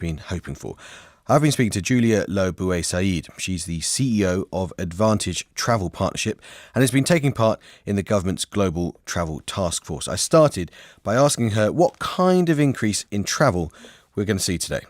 been hoping for. I've been speaking to Lo Bue-Said. She's the CEO of Advantage Travel Partnership and has been taking part in the government's Global Travel Task Force. I started by asking her what kind of increase in travel we're going to see today.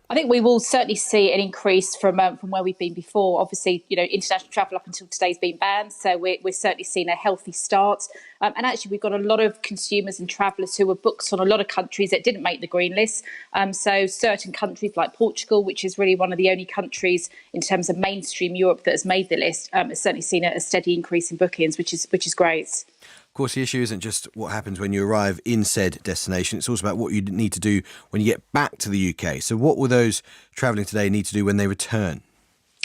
I think we will certainly see an increase from where we've been before. Obviously, international travel up until today has been banned, so we're certainly seeing a healthy start. And actually, we've got a lot of consumers and travellers who were booked on a lot of countries that didn't make the green list. So certain countries like Portugal, which is really one of the only countries in terms of mainstream Europe that has made the list, has certainly seen a steady increase in bookings, which is great. Of course, the issue isn't just what happens when you arrive in said destination. It's also about what you need to do when you get back to the UK. So what will those travelling today need to do when they return?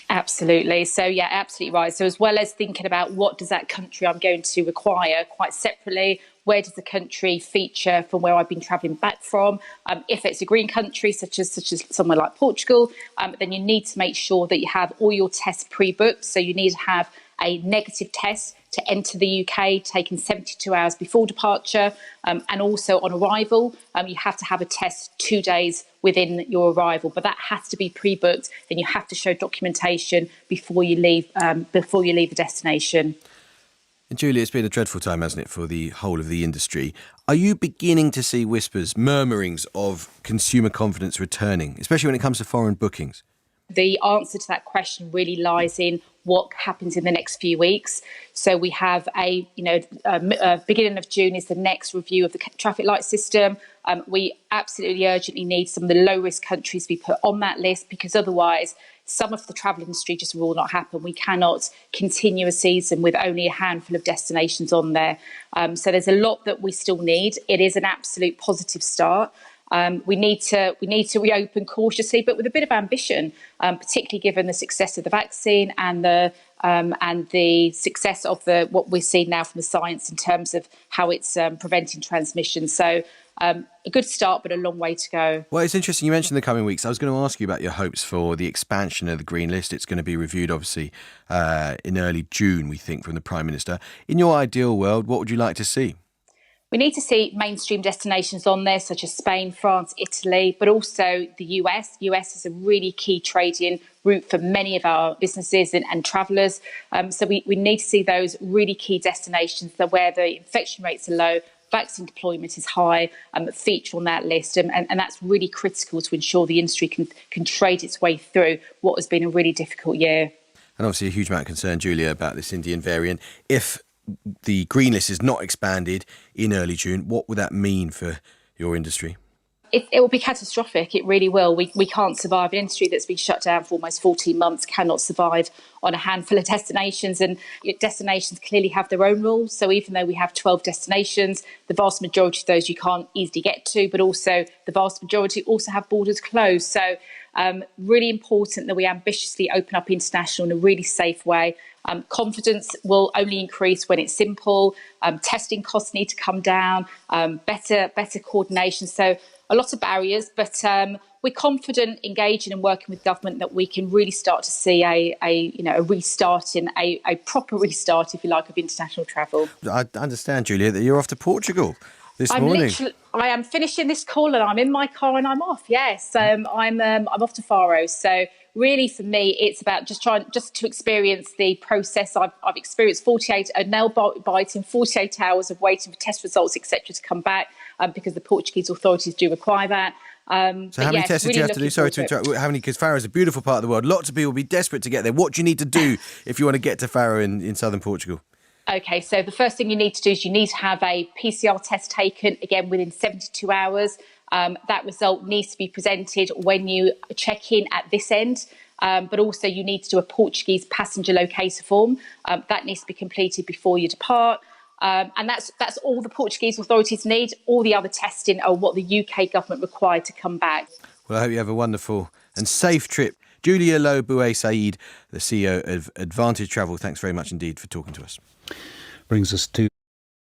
Absolutely. So, yeah, absolutely right. So as well as thinking about what does that country I'm going to require, quite separately, where does the country feature from where I've been travelling back from? If it's a green country, such as somewhere like Portugal, then you need to make sure that you have all your tests pre-booked. So you need to have a negative test to enter the UK, taken 72 hours before departure, and also on arrival, you have to have a test 2 days within your arrival. But that has to be pre-booked, and you have to show documentation before you leave the destination. And Julia, it's been a dreadful time, hasn't it, for the whole of the industry. Are you beginning to see whispers, murmurings of consumer confidence returning, especially when it comes to foreign bookings? The answer to that question really lies in what happens in the next few weeks. So we have beginning of June is the next review of the traffic light system. We absolutely urgently need some of the low-risk countries to be put on that list, because otherwise some of the travel industry just will not happen. We cannot continue a season with only a handful of destinations on there. So there's a lot that we still need. It is an absolute positive start. We need to reopen cautiously, but with a bit of ambition, particularly given the success of the vaccine and the success of what we're seeing now from the science in terms of how it's preventing transmission. So a good start, but a long way to go. Well, it's interesting you mentioned the coming weeks. I was going to ask you about your hopes for the expansion of the Green List. It's going to be reviewed, obviously, in early June, we think, from the Prime Minister. In your ideal world, what would you like to see? We need to see mainstream destinations on there, such as Spain, France, Italy, but also the US. US is a really key trading route for many of our businesses and travellers. So we need to see those really key destinations where the infection rates are low, vaccine deployment is high, feature on that list. And that's really critical to ensure the industry can trade its way through what has been a really difficult year. And obviously a huge amount of concern, Julia, about this Indian variant. If the green list is not expanded in early June, what would that mean for your industry? It will be catastrophic. It really will. We can't survive. An industry that's been shut down for almost 14 months cannot survive on a handful of destinations. And destinations clearly have their own rules. So even though we have 12 destinations, the vast majority of those you can't easily get to, but also the vast majority also have borders closed. So really important that we ambitiously open up international in a really safe way. Confidence will only increase when it's simple. Testing costs need to come down. Better coordination. So a lot of barriers, but we're confident, engaging and working with government that we can really start to see a restart, a proper restart, if you like, of international travel. I understand, Julia, that you're off to Portugal this morning. I am finishing this call and I'm in my car and I'm off. Yes, I'm off to Faro. So really, for me, it's about just to experience the process. I've experienced a nail bite in 48 hours of waiting for test results, etc., to come back because the Portuguese authorities do require that. So how many tests did you have to do? Sorry to interrupt. How many? Because Faro is a beautiful part of the world. Lots of people will be desperate to get there. What do you need to do if you want to get to Faro in southern Portugal? Okay, so the first thing you need to do is you need to have a PCR test taken, again, within 72 hours. That result needs to be presented when you check in at this end. But also you need to do a Portuguese passenger locator form. That needs to be completed before you depart. And that's all the Portuguese authorities need. All the other testing are what the UK government required to come back. Well, I hope you have a wonderful and safe trip. Lo Bue-Said, the CEO of Advantage Travel, thanks very much indeed for talking to us. Brings us to